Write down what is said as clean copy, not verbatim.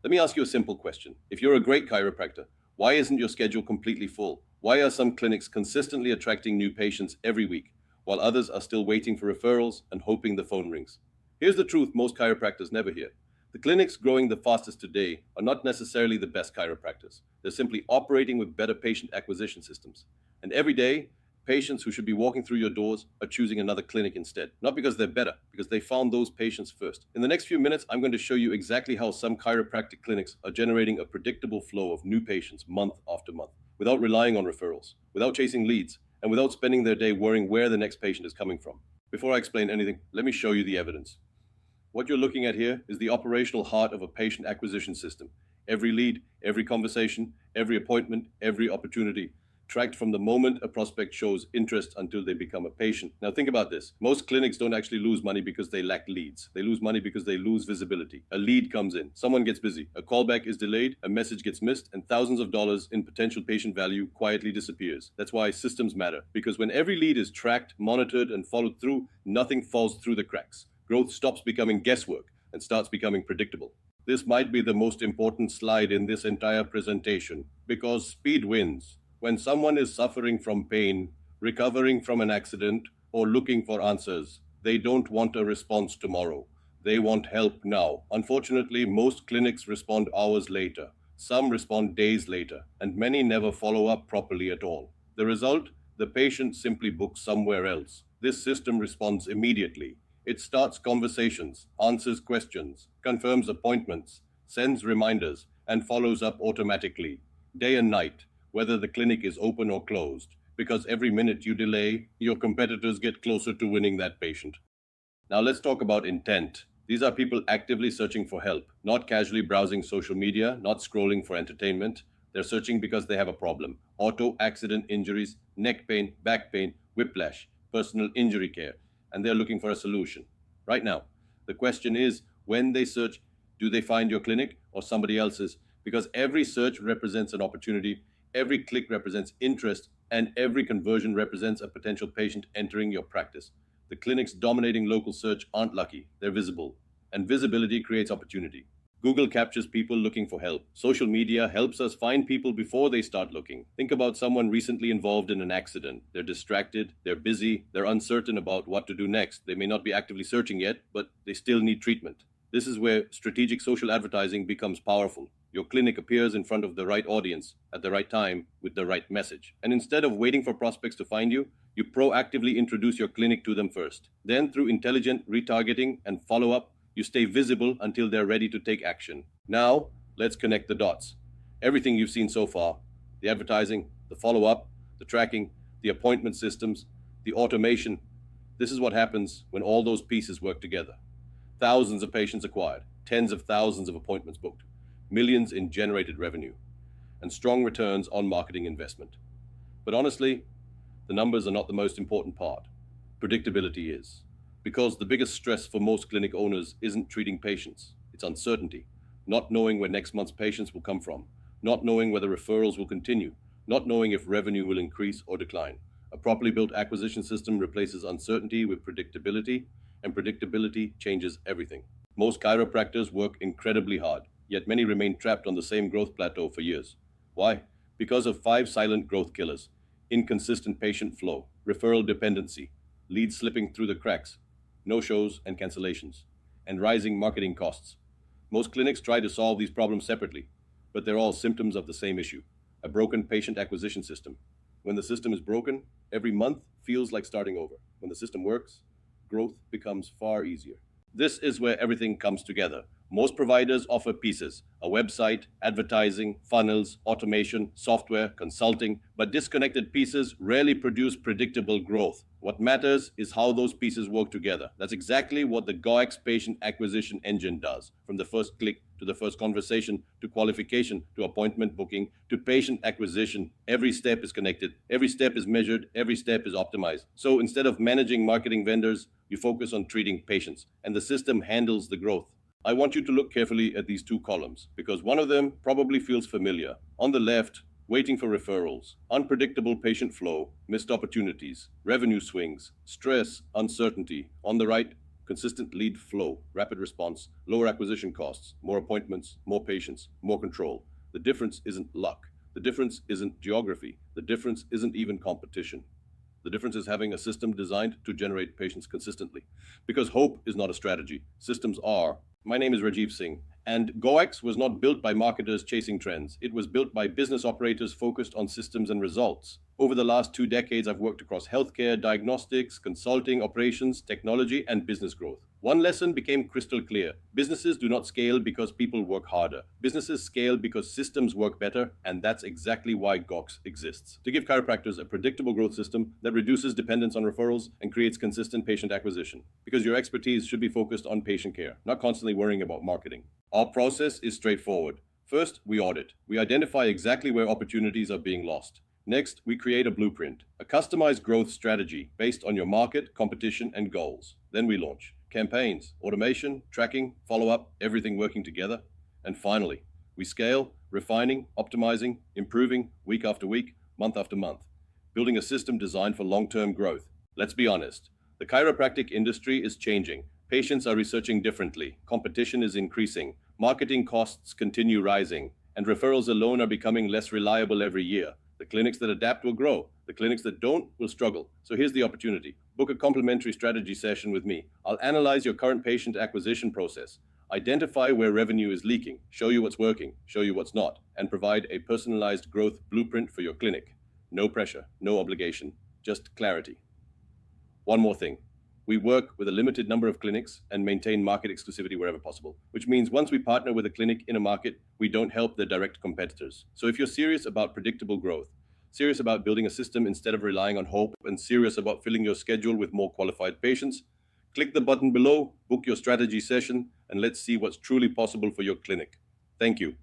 Let me ask you a simple question. If you're a great chiropractor, why isn't your schedule completely full? Why are some clinics consistently attracting new patients every week, while others are still waiting for referrals and hoping the phone rings? Here's the truth most chiropractors never hear. The clinics growing the fastest today are not necessarily the best chiropractors. They're simply operating with better patient acquisition systems. And every day, patients who should be walking through your doors are choosing another clinic instead. Not because they're better, because they found those patients first. In the next few minutes, I'm going to show you exactly how some chiropractic clinics are generating a predictable flow of new patients month after month, without relying on referrals, without chasing leads, and without spending their day worrying where the next patient is coming from. Before I explain anything, let me show you the evidence. What you're looking at here is the operational heart of a patient acquisition system. Every lead, every conversation, every appointment, every opportunity, tracked from the moment a prospect shows interest until they become a patient. Now think about this. Most clinics don't actually lose money because they lack leads. They lose money because they lose visibility. A lead comes in, someone gets busy, a callback is delayed, a message gets missed, and thousands of dollars in potential patient value quietly disappears. That's why systems matter, because when every lead is tracked, monitored, and followed through, nothing falls through the cracks. Growth stops becoming guesswork and starts becoming predictable. This might be the most important slide in this entire presentation, because speed wins. When someone is suffering from pain, recovering from an accident, or looking for answers, they don't want a response tomorrow. They want help now. Unfortunately, most clinics respond hours later. Some respond days later, and many never follow up properly at all. The result? The patient simply books somewhere else. This system responds immediately. It starts conversations, answers questions, confirms appointments, sends reminders, and follows up automatically, day and night, whether the clinic is open or closed, because every minute you delay, your competitors get closer to winning that patient. Now let's talk about intent. These are people actively searching for help, not casually browsing social media, not scrolling for entertainment. They're searching because they have a problem. Auto accident injuries, neck pain, back pain, whiplash, personal injury care, and they're looking for a solution. Right now, the question is, when they search, do they find your clinic or somebody else's? Because every search represents an opportunity, every click represents interest, and every conversion represents a potential patient entering your practice. The clinics dominating local search aren't lucky, they're visible. And visibility creates opportunity. Google captures people looking for help. Social media helps us find people before they start looking. Think about someone recently involved in an accident. They're distracted, they're busy, they're uncertain about what to do next. They may not be actively searching yet, but they still need treatment. This is where strategic social advertising becomes powerful. Your clinic appears in front of the right audience at the right time with the right message. And instead of waiting for prospects to find you, you proactively introduce your clinic to them first. Then, through intelligent retargeting and follow-up, you stay visible until they're ready to take action. Now, let's connect the dots. Everything you've seen so far, the advertising, the follow-up, the tracking, the appointment systems, the automation, this is what happens when all those pieces work together. Thousands of patients acquired, tens of thousands of appointments booked, millions in generated revenue, and strong returns on marketing investment. But honestly, the numbers are not the most important part. Predictability is. Because the biggest stress for most clinic owners isn't treating patients, it's uncertainty. Not knowing where next month's patients will come from, not knowing whether referrals will continue, not knowing if revenue will increase or decline. A properly built acquisition system replaces uncertainty with predictability, and predictability changes everything. Most chiropractors work incredibly hard, yet many remain trapped on the same growth plateau for years. Why? Because of 5 silent growth killers: inconsistent patient flow, referral dependency, leads slipping through the cracks, no-shows and cancellations, and rising marketing costs. Most clinics try to solve these problems separately, but they're all symptoms of the same issue: a broken patient acquisition system. When the system is broken, every month feels like starting over. When the system works, growth becomes far easier. This is where everything comes together. Most providers offer pieces: a website, advertising, funnels, automation, software, consulting, but disconnected pieces rarely produce predictable growth. What matters is how those pieces work together. That's exactly what the GoX patient acquisition engine does. From the first click to the first conversation to qualification to appointment booking to patient acquisition, every step is connected, every step is measured, every step is optimized. So instead of managing marketing vendors, you focus on treating patients, and the system handles the growth. I want you to look carefully at these 2 columns, because one of them probably feels familiar. On the left, waiting for referrals, unpredictable patient flow, missed opportunities, revenue swings, stress, uncertainty. On the right, consistent lead flow, rapid response, lower acquisition costs, more appointments, more patients, more control. The difference isn't luck. The difference isn't geography. The difference isn't even competition. The difference is having a system designed to generate patients consistently. Because hope is not a strategy, systems are. My name is Rajeev Singh, and GoX was not built by marketers chasing trends. It was built by business operators focused on systems and results. Over the last 2 decades, I've worked across healthcare, diagnostics, consulting, operations, technology, and business growth. One lesson became crystal clear. Businesses do not scale because people work harder. Businesses scale because systems work better, and that's exactly why GoX exists. To give chiropractors a predictable growth system that reduces dependence on referrals and creates consistent patient acquisition. Because your expertise should be focused on patient care, not constantly worrying about marketing. Our process is straightforward. First, we audit. We identify exactly where opportunities are being lost. Next, we create a blueprint, a customized growth strategy based on your market, competition, and goals. Then we launch campaigns, automation, tracking, follow-up, everything working together. And finally, we scale, refining, optimizing, improving week after week, month after month, building a system designed for long-term growth. Let's be honest, the chiropractic industry is changing. Patients are researching differently, competition is increasing, marketing costs continue rising, and referrals alone are becoming less reliable every year. The clinics that adapt will grow. The clinics that don't will struggle. So here's the opportunity. Book a complimentary strategy session with me. I'll analyze your current patient acquisition process, identify where revenue is leaking, show you what's working, show you what's not, and provide a personalized growth blueprint for your clinic. No pressure, no obligation, just clarity. One more thing. We work with a limited number of clinics and maintain market exclusivity wherever possible, which means once we partner with a clinic in a market, we don't help their direct competitors. So if you're serious about predictable growth, serious about building a system instead of relying on hope, and serious about filling your schedule with more qualified patients, click the button below, book your strategy session, and let's see what's truly possible for your clinic. Thank you.